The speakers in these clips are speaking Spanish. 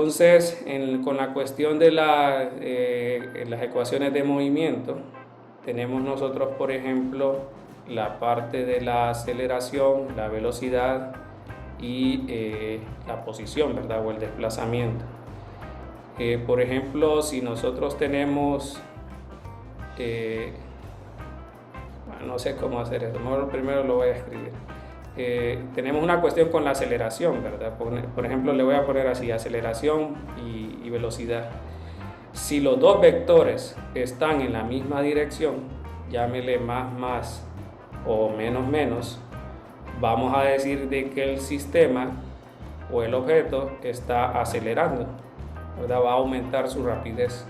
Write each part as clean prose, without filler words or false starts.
Entonces, con la cuestión de las ecuaciones de movimiento, tenemos nosotros, por ejemplo, la parte de la aceleración, la velocidad y la posición, ¿verdad? O el desplazamiento. Por ejemplo, si nosotros tenemos, no sé cómo hacer esto, primero lo voy a escribir. Tenemos una cuestión con la aceleración, ¿verdad? Por ejemplo, le voy a poner así, aceleración y velocidad. Si los dos vectores están en la misma dirección, llámele más o menos, vamos a decir de que el sistema o el objeto está acelerando, ¿verdad? Va a aumentar su rapidez.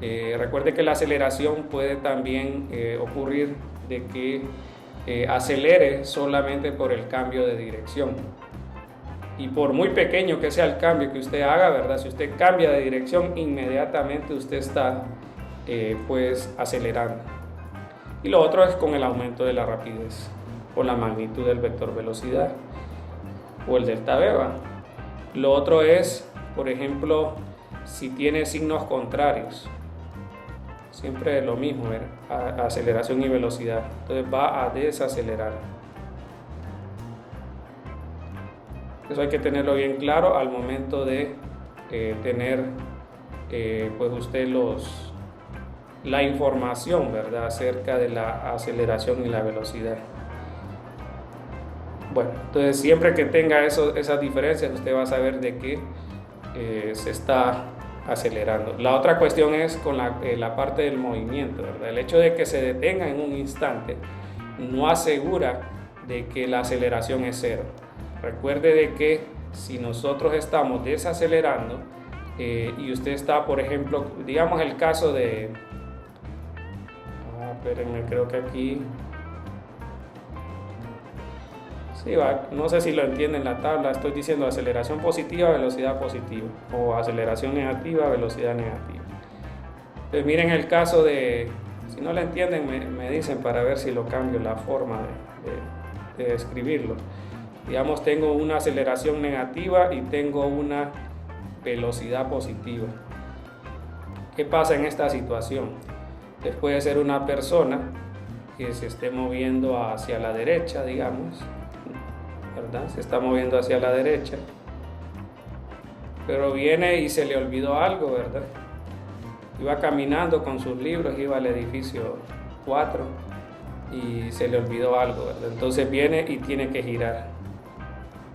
Recuerde que la aceleración puede también ocurrir de que acelere solamente por el cambio de dirección. Y por muy pequeño que sea el cambio que usted haga, ¿verdad? Si usted cambia de dirección, inmediatamente usted está pues acelerando. Y lo otro es con el aumento de la rapidez o la magnitud del vector velocidad o el delta v. Lo otro es, por ejemplo, si tiene signos contrarios. Siempre es lo mismo, aceleración y velocidad. Entonces va a desacelerar. Eso hay que tenerlo bien claro al momento de tener pues usted la información, ¿verdad? Acerca de la aceleración y la velocidad. Bueno, entonces siempre que tenga esas diferencias, usted va a saber de que se está acelerando. La otra cuestión es con la parte del movimiento, ¿verdad? El hecho de que se detenga en un instante no asegura de que la aceleración es cero. Recuerde de que si nosotros estamos desacelerando y usted está, por ejemplo, digamos el caso de... espérenme, creo que aquí... Sí, no sé si lo entienden en la tabla, estoy diciendo aceleración positiva, velocidad positiva, o aceleración negativa, velocidad negativa. Entonces miren el caso de, si no lo entienden me dicen para ver si lo cambio la forma de escribirlo. Digamos, tengo una aceleración negativa y tengo una velocidad positiva. ¿Qué pasa en esta situación? Pues puede ser una persona que se esté moviendo hacia la derecha, digamos, ¿verdad? Se está moviendo hacia la derecha, pero viene y se le olvidó algo, ¿verdad? Iba caminando con sus libros, iba al edificio 4 y se le olvidó algo, ¿verdad? Entonces viene y tiene que girar,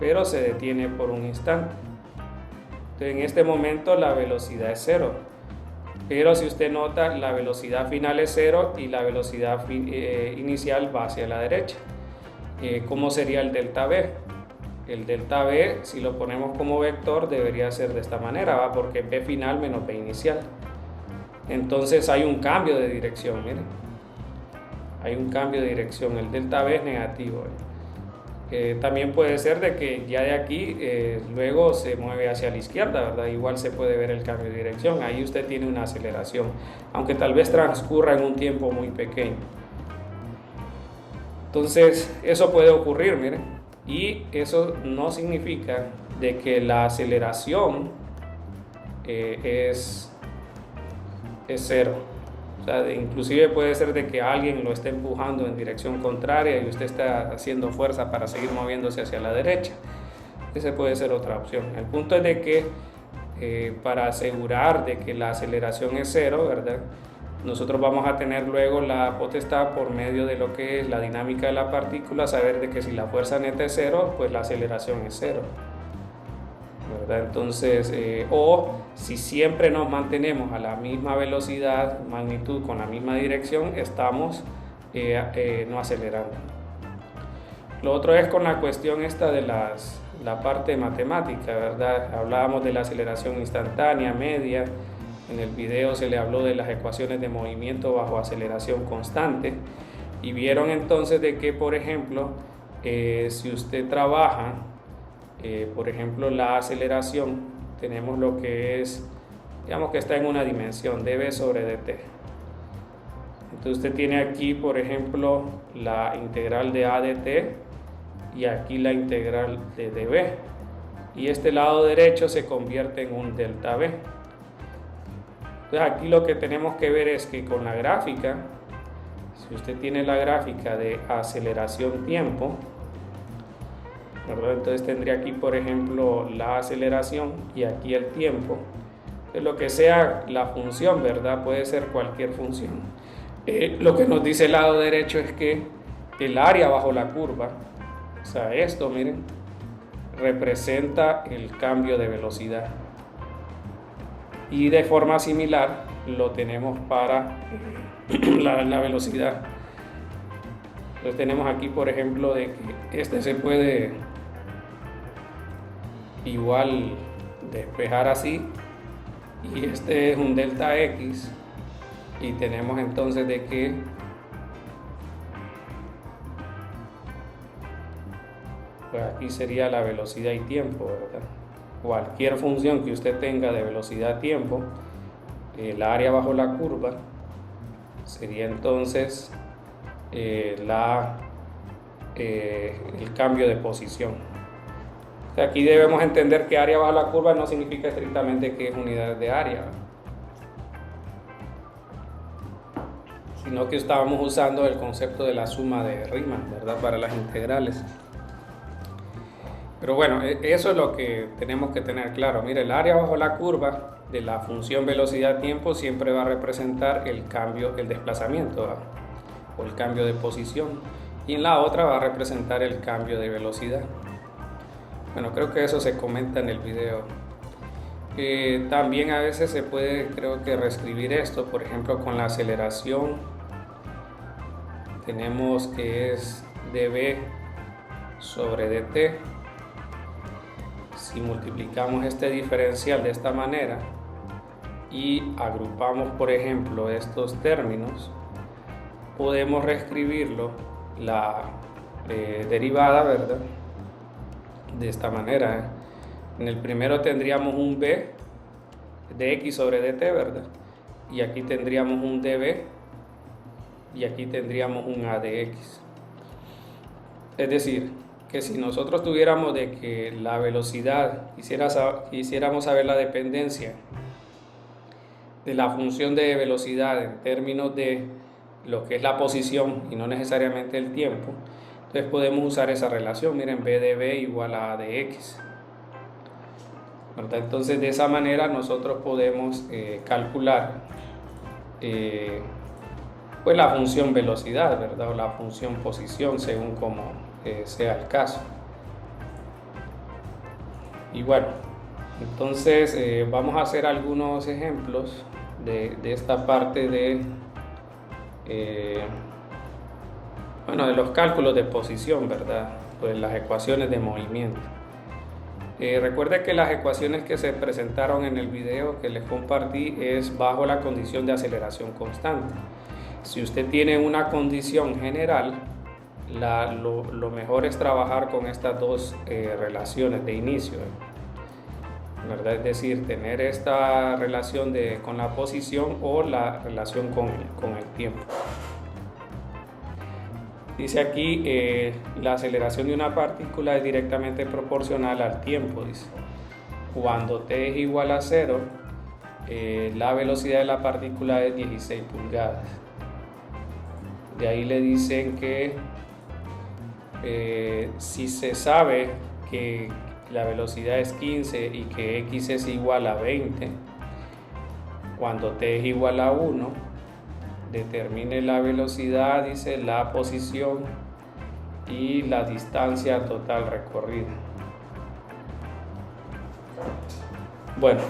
pero se detiene por un instante. Entonces en este momento la velocidad es cero, pero si usted nota, la velocidad final es cero y la velocidad inicial va hacia la derecha. ¿Cómo sería el delta v? El delta v, si lo ponemos como vector, debería ser de esta manera, ¿va? Porque v final menos v inicial. Entonces hay un cambio de dirección, miren. Hay un cambio de dirección, el delta v es negativo. También puede ser de que ya de aquí luego se mueve hacia la izquierda, ¿verdad? Igual se puede ver el cambio de dirección, ahí usted tiene una aceleración, aunque tal vez transcurra en un tiempo muy pequeño. Entonces eso puede ocurrir, miren, y eso no significa de que la aceleración es cero. O sea, inclusive puede ser de que alguien lo esté empujando en dirección contraria y usted está haciendo fuerza para seguir moviéndose hacia la derecha. Esa puede ser otra opción. El punto es de que para asegurar de que la aceleración es cero, ¿verdad? Nosotros vamos a tener luego la potestad por medio de lo que es la dinámica de la partícula, saber de que si la fuerza neta es cero, pues la aceleración es cero, ¿verdad? Entonces, o si siempre nos mantenemos a la misma velocidad, magnitud, con la misma dirección, estamos no acelerando. Lo otro es con la cuestión esta de la parte matemática, ¿verdad? Hablábamos de la aceleración instantánea, media. En el video se le habló de las ecuaciones de movimiento bajo aceleración constante y vieron entonces de que, por ejemplo, si usted trabaja, por ejemplo, la aceleración, tenemos lo que es, digamos que está en una dimensión, dv sobre dt. Entonces usted tiene aquí, por ejemplo, la integral de a dt y aquí la integral de dv. y este lado derecho se convierte en un delta V. Entonces aquí lo que tenemos que ver es que con la gráfica, si usted tiene la gráfica de aceleración tiempo, ¿verdad? Entonces tendría aquí, por ejemplo, la aceleración y aquí el tiempo. Entonces, lo que sea la función, ¿verdad? Puede ser cualquier función. Lo que nos dice el lado derecho es que el área bajo la curva, o sea, esto, miren, representa el cambio de velocidad. Y de forma similar lo tenemos para la velocidad. Entonces tenemos aquí, por ejemplo, de que este se puede igual despejar así, y este es un delta X, y tenemos entonces de que pues aquí sería la velocidad y tiempo, ¿verdad? Cualquier función que usted tenga de velocidad-tiempo, el área bajo la curva sería entonces el cambio de posición. Aquí debemos entender que área bajo la curva no significa estrictamente que es unidad de área, sino que estábamos usando el concepto de la suma de Riemann, ¿verdad? Para las integrales. Pero bueno, eso es lo que tenemos que tener claro. Mire, el área bajo la curva de la función velocidad-tiempo siempre va a representar el cambio, el desplazamiento, ¿verdad? O el cambio de posición. Y en la otra va a representar el cambio de velocidad. Bueno, creo que eso se comenta en el video. También a veces se puede, creo que, reescribir esto. Por ejemplo, con la aceleración tenemos que es dv sobre dt. Si multiplicamos este diferencial de esta manera y agrupamos, por ejemplo, estos términos, podemos reescribirlo, la derivada, ¿verdad? De esta manera. En el primero tendríamos un b de x sobre dt, ¿verdad? Y aquí tendríamos un dv y aquí tendríamos un a de x. Es decir, que si nosotros tuviéramos de que la velocidad, quisiéramos saber la dependencia de la función de velocidad en términos de lo que es la posición y no necesariamente el tiempo, entonces podemos usar esa relación. Miren, b de v igual a a de x, ¿verdad? Entonces de esa manera nosotros podemos calcular pues la función velocidad, ¿verdad? O la función posición, según como sea el caso. Y bueno, entonces vamos a hacer algunos ejemplos de esta parte de bueno, de los cálculos de posición, ¿verdad? Pues las ecuaciones de movimiento. Recuerde que las ecuaciones que se presentaron en el video que les compartí es bajo la condición de aceleración constante. Si usted tiene una condición general, lo mejor es trabajar con estas dos relaciones de inicio, ¿verdad? Es decir, tener esta relación con la posición o la relación con el tiempo. Dice aquí, la aceleración de una partícula es directamente proporcional al tiempo, dice. Cuando t es igual a 0, la velocidad de la partícula es 16 pulgadas. De ahí le dicen que si se sabe que la velocidad es 15 y que x es igual a 20, cuando t es igual a 1, determine la velocidad, dice, la posición y la distancia total recorrida. Bueno,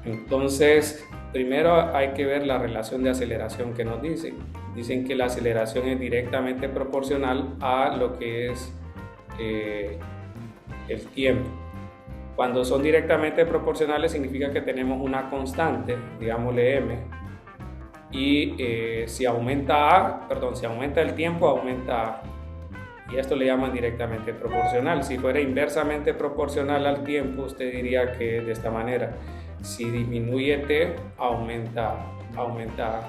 entonces primero hay que ver la relación de aceleración que nos dicen. Dicen que la aceleración es directamente proporcional a lo que es el tiempo. Cuando son directamente proporcionales significa que tenemos una constante, digámosle m, y si aumenta el tiempo, aumenta a. Y esto le llaman directamente proporcional. Si fuera inversamente proporcional al tiempo, usted diría que de esta manera: si disminuye t, aumenta a.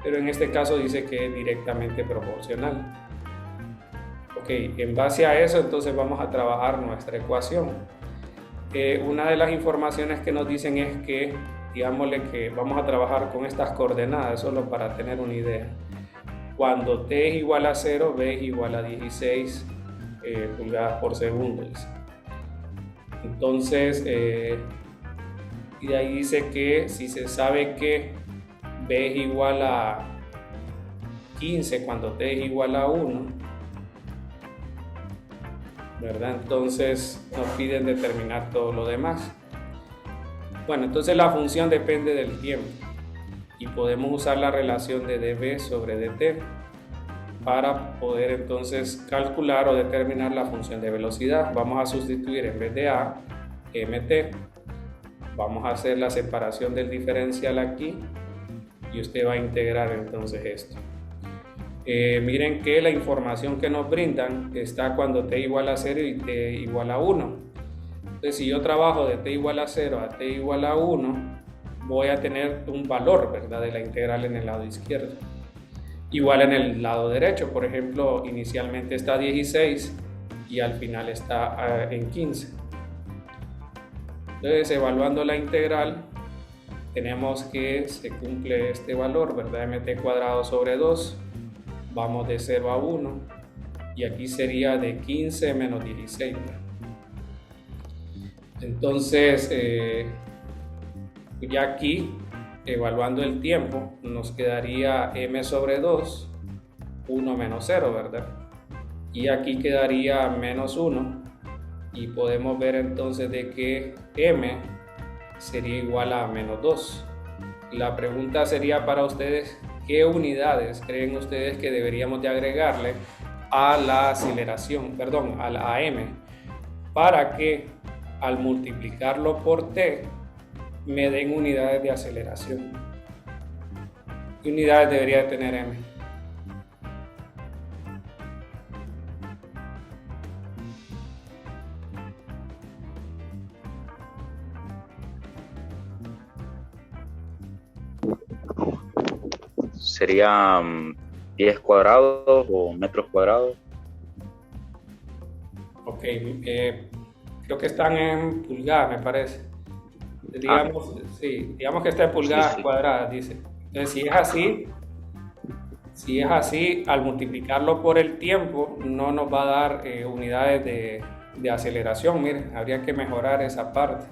Pero en este caso dice que es directamente proporcional. Ok, en base a eso entonces vamos a trabajar nuestra ecuación. Una de las informaciones que nos dicen es que, digámosle que vamos a trabajar con estas coordenadas, solo para tener una idea. Cuando t es igual a 0, b es igual a 16 pulgadas por segundo. Entonces, y de ahí dice que si se sabe que b es igual a 15 cuando t es igual a 1, ¿verdad? Entonces nos piden determinar todo lo demás. Bueno, entonces la función depende del tiempo y podemos usar la relación de dv sobre dt para poder entonces calcular o determinar la función de velocidad. Vamos a sustituir en vez de a, mt. Vamos a hacer la separación del diferencial aquí y usted va a integrar entonces esto. Miren que la información que nos brindan está cuando t igual a 0 y t igual a 1. Entonces, si yo trabajo de t igual a 0 a t igual a 1, voy a tener un valor, ¿verdad?, de la integral en el lado izquierdo. Igual en el lado derecho, por ejemplo, inicialmente está 16 y al final está en 15. Entonces, evaluando la integral, tenemos que se cumple este valor, ¿verdad?, mt cuadrado sobre 2. Vamos de 0 a 1 y aquí sería de 15 menos 16. Entonces, ya aquí, evaluando el tiempo, nos quedaría m sobre 2, 1 menos 0, ¿verdad? Y aquí quedaría menos 1 y podemos ver entonces de que m sería igual a menos 2. La pregunta sería para ustedes: ¿qué unidades creen ustedes que deberíamos de agregarle a la aceleración, a la m, para que al multiplicarlo por t me den unidades de aceleración? ¿Qué unidades debería tener m? Serían pies cuadrados o metros cuadrados. Ok, creo que están en pulgadas, me parece. Digamos, sí, digamos que está en pulgadas cuadradas, dice. Entonces, si es así, al multiplicarlo por el tiempo, no nos va a dar unidades de aceleración. Miren, habría que mejorar esa parte.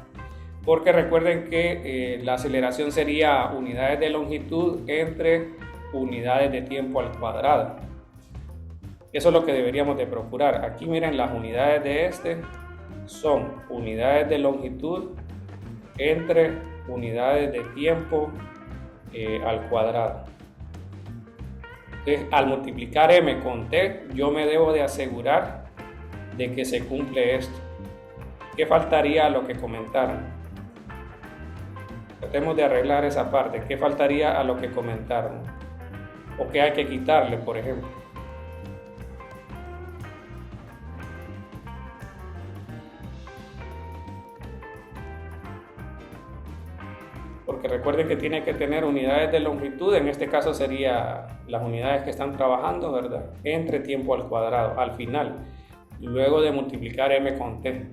Porque recuerden que la aceleración sería unidades de longitud entre unidades de tiempo al cuadrado. Eso es lo que deberíamos de procurar. Aquí miren, las unidades de este son unidades de longitud entre unidades de tiempo al cuadrado. Entonces, al multiplicar m con t, yo me debo de asegurar de que se cumple esto. ¿Qué faltaría a lo que comentaron? Tratemos de arreglar esa parte. ¿Qué faltaría a lo que comentaron? ¿O qué hay que quitarle, por ejemplo? Porque recuerden que tiene que tener unidades de longitud, en este caso sería las unidades que están trabajando, ¿verdad?, entre tiempo al cuadrado, al final, luego de multiplicar m con t.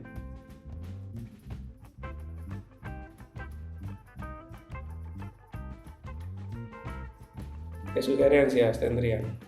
¿Qué sugerencias tendrían?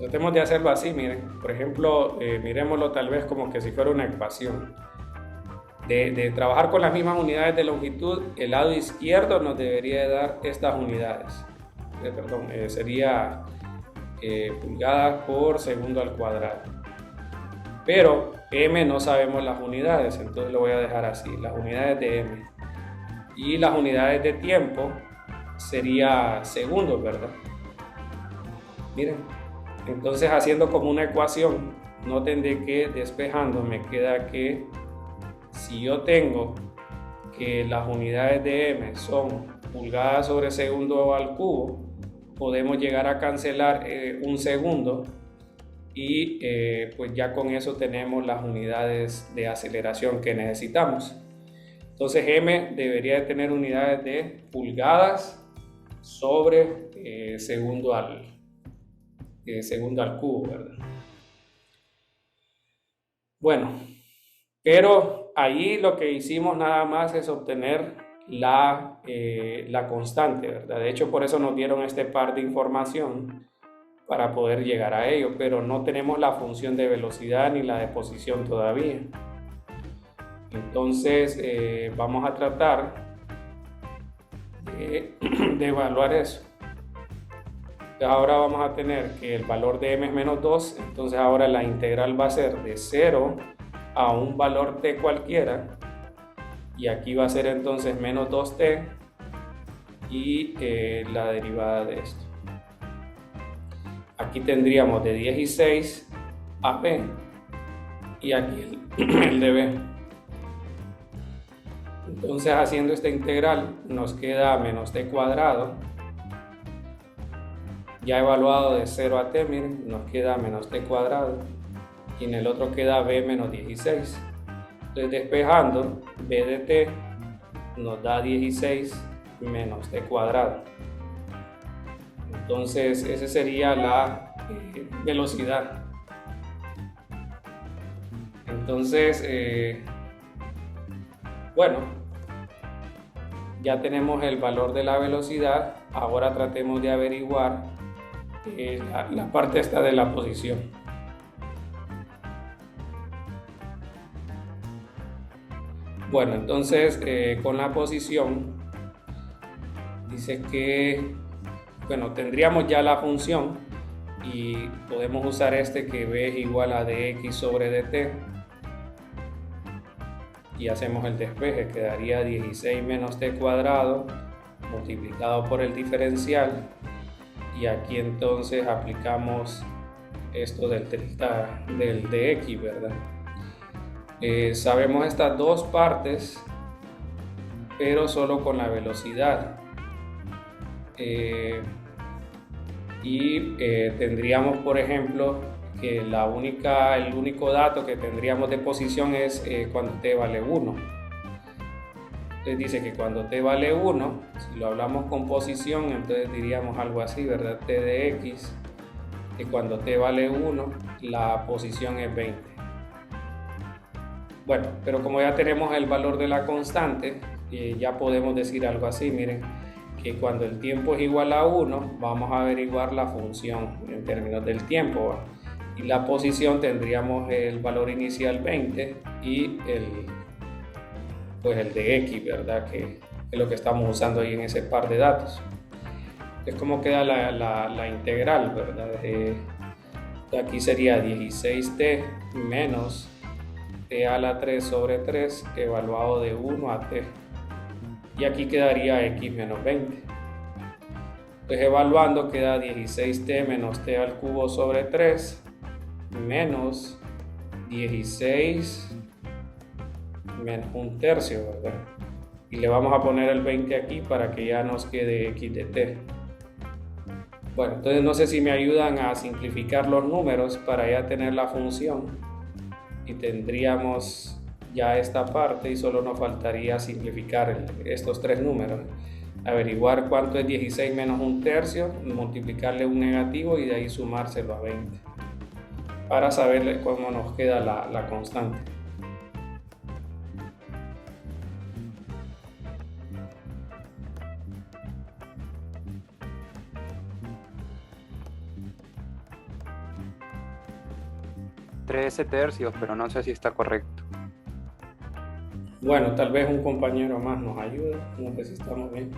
Tratemos de hacerlo así, miren. Por ejemplo, miremoslo tal vez como que si fuera una ecuación. De trabajar con las mismas unidades de longitud, el lado izquierdo nos debería dar estas unidades. Sería pulgadas por segundo al cuadrado. Pero m no sabemos las unidades, entonces lo voy a dejar así, las unidades de m. Y las unidades de tiempo sería segundos, ¿verdad? Miren, entonces haciendo como una ecuación, noten de que despejando me queda que si yo tengo que las unidades de m son pulgadas sobre segundo al cubo, podemos llegar a cancelar un segundo y pues ya con eso tenemos las unidades de aceleración que necesitamos. Entonces m debería de tener unidades de pulgadas sobre segundo al cubo, ¿verdad? Bueno, pero ahí lo que hicimos nada más es obtener la constante, ¿verdad? De hecho, por eso nos dieron este par de información para poder llegar a ello, pero no tenemos la función de velocidad ni la de posición todavía. Entonces vamos a tratar de evaluar eso. Entonces ahora vamos a tener que el valor de m es menos 2, entonces ahora la integral va a ser de 0 a un valor t cualquiera, y aquí va a ser entonces menos 2t y la derivada de esto. Aquí tendríamos de 16 a b y aquí el de b. Entonces haciendo esta integral nos queda menos t cuadrado, ya evaluado de 0 a t, miren, nos queda menos t cuadrado, y en el otro queda b menos 16. Entonces despejando, b de t nos da 16 menos t cuadrado. Entonces esa sería la velocidad. Entonces bueno, ya tenemos el valor de la velocidad. Ahora tratemos de averiguar la parte esta de la posición. Bueno, entonces con la posición dice que, bueno, tendríamos ya la función y podemos usar que b es igual a dx sobre dt, y hacemos el despeje. Quedaría 16 menos t cuadrado multiplicado por el diferencial, y aquí entonces aplicamos esto del dx, ¿verdad? Sabemos estas dos partes, pero solo con la velocidad. Tendríamos, por ejemplo, que el único dato que tendríamos de posición es cuando t vale 1. Entonces dice que cuando t vale 1, si lo hablamos con posición, entonces diríamos algo así, ¿verdad? T de x, que cuando t vale 1, la posición es 20. Bueno, pero como ya tenemos el valor de la constante, ya podemos decir algo así, miren, que cuando el tiempo es igual a 1, vamos a averiguar la función en términos del tiempo, ¿va? Y la posición tendríamos el valor inicial 20 y el de x, ¿verdad? Que es lo que estamos usando ahí en ese par de datos. Es como queda la integral, ¿verdad? Aquí sería 16t menos t a la 3 sobre 3 evaluado de 1 a t. Y aquí quedaría x menos 20. Entonces evaluando queda 16t menos t al cubo sobre 3 menos 16 menos 1/3, ¿verdad? Y le vamos a poner el 20 aquí para que ya nos quede x de t. Bueno, entonces no sé si me ayudan a simplificar los números para ya tener la función, y tendríamos ya esta parte y solo nos faltaría simplificar estos tres números. Averiguar cuánto es 16 menos 1/3, multiplicarle un negativo y de ahí sumárselo a 20 para saber cómo nos queda la constante. tercios, pero no sé si está correcto. Bueno, tal vez un compañero más nos ayude, no sé si estamos bien.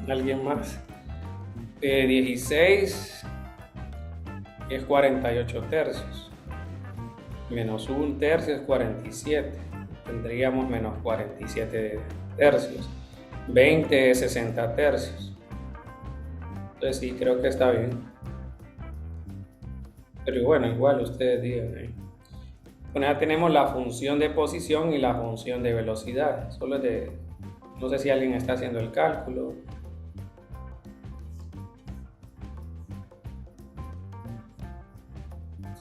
¿Alguien más? 16 es 48 tercios. Menos 1/3 es 47. Tendríamos menos 47 tercios. 20 es 60 tercios. Entonces sí, creo que está bien. Pero bueno, igual ustedes digan. Bueno, ya tenemos la función de posición y la función de velocidad. Solo es de, no sé si alguien está haciendo el cálculo.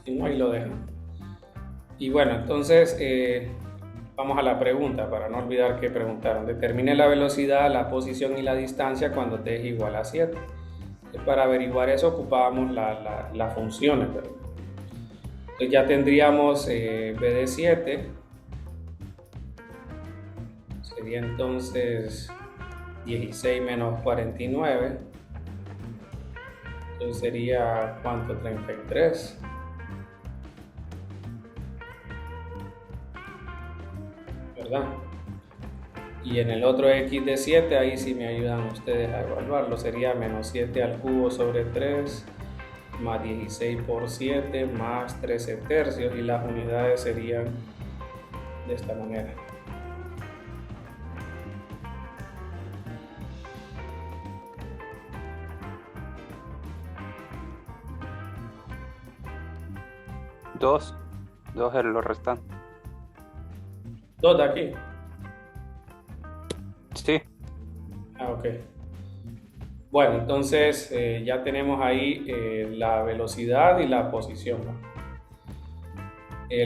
Si no, ahí lo dejan. Y bueno, entonces vamos a la pregunta para no olvidar que preguntaron. Determine la velocidad, la posición y la distancia cuando t es igual a 7. Para averiguar eso ocupábamos las funciones, ¿verdad? Entonces ya tendríamos b de 7, sería entonces 16 menos 49, entonces sería ¿cuánto? 33, ¿verdad? Y en el otro x de 7, ahí sí me ayudan ustedes a evaluarlo, sería menos 7 al cubo sobre 3 más 16 por 7 más 13 tercios, y las unidades serían de esta manera. Dos es lo restante. 2 de aquí. Sí. Ok. Bueno, entonces ya tenemos ahí la velocidad y la posición, ¿no?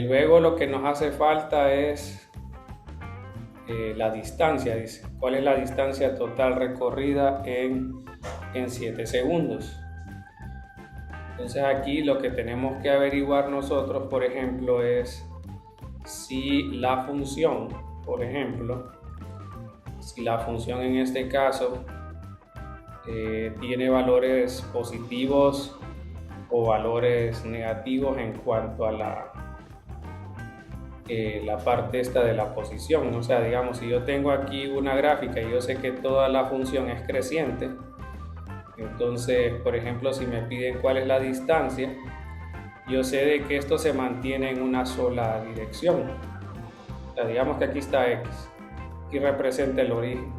Luego lo que nos hace falta es la distancia, dice. ¿Cuál es la distancia total recorrida en 7 segundos? Entonces aquí lo que tenemos que averiguar nosotros, por ejemplo, es si la función, por ejemplo, si la función en este caso tiene valores positivos o valores negativos en cuanto a la parte esta de la posición. O sea, digamos, si yo tengo aquí una gráfica y yo sé que toda la función es creciente, entonces, por ejemplo, si me piden cuál es la distancia, yo sé de que esto se mantiene en una sola dirección. O sea, digamos que aquí está x, aquí representa el origen.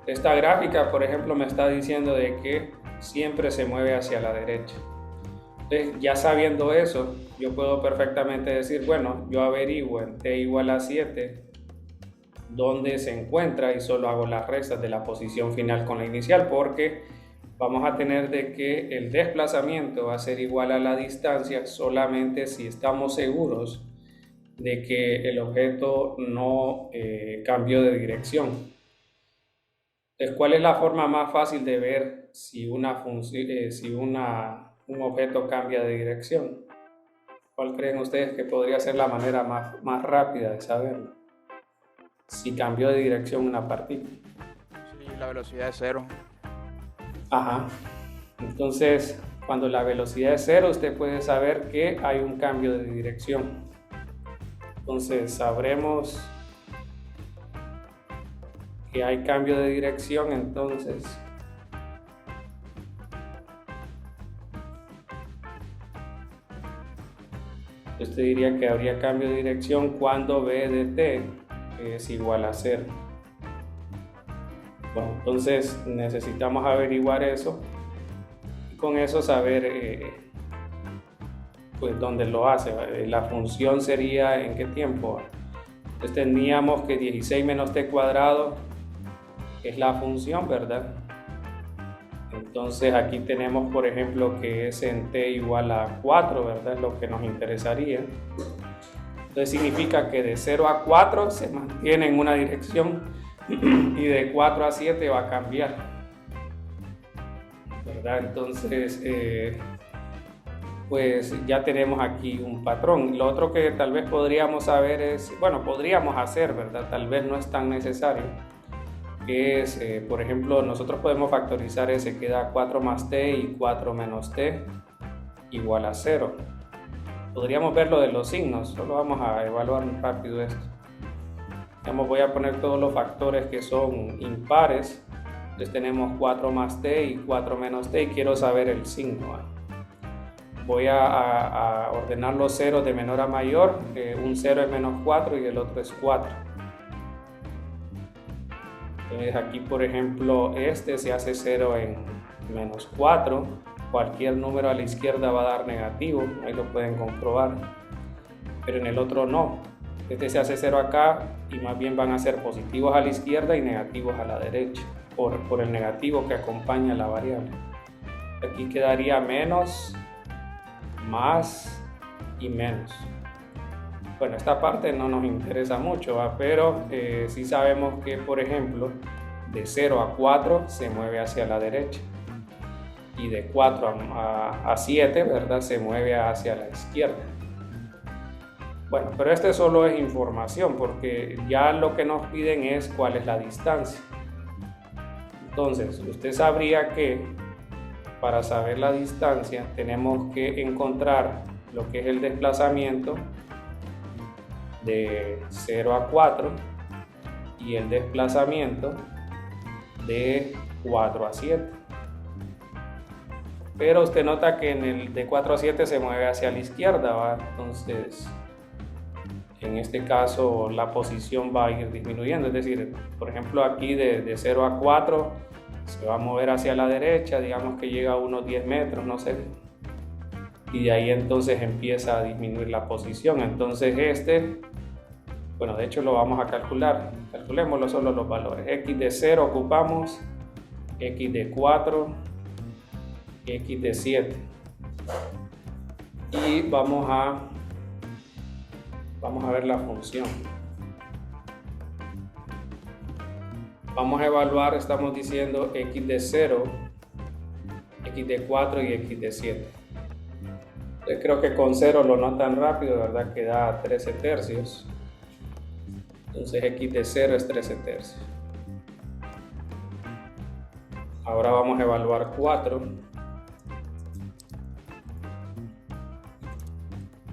Esta gráfica, por ejemplo, me está diciendo de que siempre se mueve hacia la derecha. Entonces, ya sabiendo eso, yo puedo perfectamente decir, bueno, yo averiguo en t igual a 7 dónde se encuentra y solo hago las restas de la posición final con la inicial, porque vamos a tener de que el desplazamiento va a ser igual a la distancia solamente si estamos seguros de que el objeto no cambió de dirección. Entonces, ¿cuál es la forma más fácil de ver si un objeto cambia de dirección? ¿Cuál creen ustedes que podría ser la manera más rápida de saberlo? Si cambió de dirección una partícula. Sí, la velocidad es cero. Ajá. Entonces, cuando la velocidad es cero, usted puede saber que hay un cambio de dirección. Entonces, sabremos que hay cambio de dirección, entonces usted diría que habría cambio de dirección cuando b de t es igual a 0. Bueno, entonces necesitamos averiguar eso y con eso saber pues dónde lo hace. La función sería en qué tiempo. Entonces teníamos que 16 menos t cuadrado es la función, ¿verdad? Entonces aquí tenemos, por ejemplo, que es en t igual a 4, ¿verdad? Es lo que nos interesaría. Entonces significa que de 0 a 4 se mantiene en una dirección y de 4 a 7 va a cambiar, ¿verdad? Entonces, pues ya tenemos aquí un patrón. Lo otro que tal vez podríamos saber es, bueno, podríamos hacer, ¿verdad? Tal vez no es tan necesario. Que es, por ejemplo, nosotros podemos factorizar ese que da 4 más t y 4 menos t igual a 0. Podríamos ver lo de los signos, solo vamos a evaluar rápido esto. Digamos, voy a poner todos los factores que son impares. Entonces tenemos 4 más t y 4 menos t y quiero saber el signo. Voy a ordenar los ceros de menor a mayor. Un 0 es menos 4 y el otro es 4. Entonces aquí, por ejemplo, este se hace 0 en menos 4. Cualquier número a la izquierda va a dar negativo, ahí lo pueden comprobar, pero en el otro no. Este se hace 0 acá y más bien van a ser positivos a la izquierda y negativos a la derecha, por el negativo que acompaña la variable. Aquí quedaría menos, más y menos. Bueno, esta parte no nos interesa mucho, ¿va? Pero sí sabemos que, por ejemplo, de 0 a 4 se mueve hacia la derecha y de 4 a 7, ¿verdad?, se mueve hacia la izquierda. Bueno, pero este solo es información, porque ya lo que nos piden es cuál es la distancia. Entonces, usted sabría que para saber la distancia tenemos que encontrar lo que es el desplazamiento de 0 a 4 y el desplazamiento de 4 a 7. Pero usted nota que en el de 4 a 7 se mueve hacia la izquierda, ¿va? Entonces, en este caso la posición va a ir disminuyendo, es decir, por ejemplo aquí de 0 a 4 se va a mover hacia la derecha, digamos que llega a unos 10 metros, no sé, y de ahí entonces empieza a disminuir la posición. Entonces bueno, de hecho lo vamos a calcular, calculémoslo solo los valores. X de 0 ocupamos, X de 4, X de 7, y vamos a ver la función. Vamos a evaluar, estamos diciendo X de 0, X de 4 y X de 7. Yo creo que con 0 lo notan rápido, ¿verdad? Que da 13 tercios. Entonces X de 0 es 13 tercios. Ahora vamos a evaluar 4.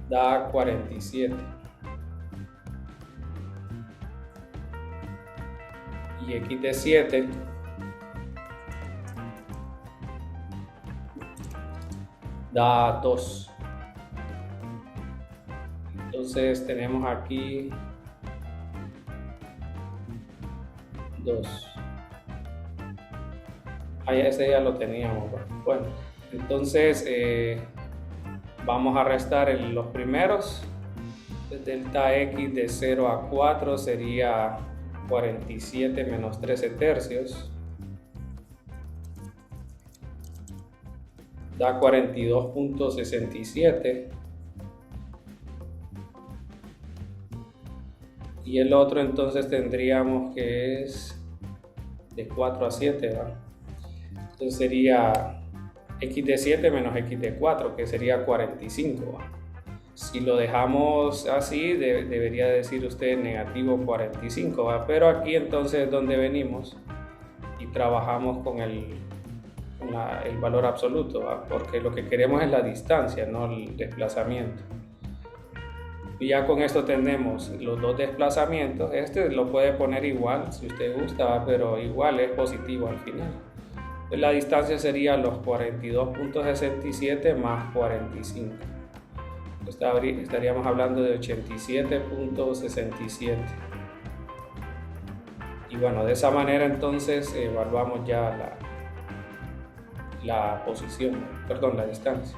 Da 47. Y X de 7 da 2. Entonces tenemos aquí 2. Ese ya lo teníamos. Bueno, entonces vamos a restar los primeros. Delta X de 0 a 4 sería 47 menos 13 tercios. Da 42.67. Y el otro entonces tendríamos que es de 4 a 7, ¿va? Entonces sería X de 7 menos X de 4, que sería 45, ¿va? Si lo dejamos así, debería decir usted negativo 45, ¿va? Pero aquí entonces es donde venimos y trabajamos con el valor absoluto, ¿va? Porque lo que queremos es la distancia, no el desplazamiento. Y ya con esto tenemos los dos desplazamientos. Este lo puede poner igual si usted gusta, ¿va? Pero igual es positivo al final. Pues la distancia sería los 42.67 más 45. Estaríamos hablando de 87.67. Y bueno, de esa manera entonces evaluamos ya la posición, perdón, la distancia.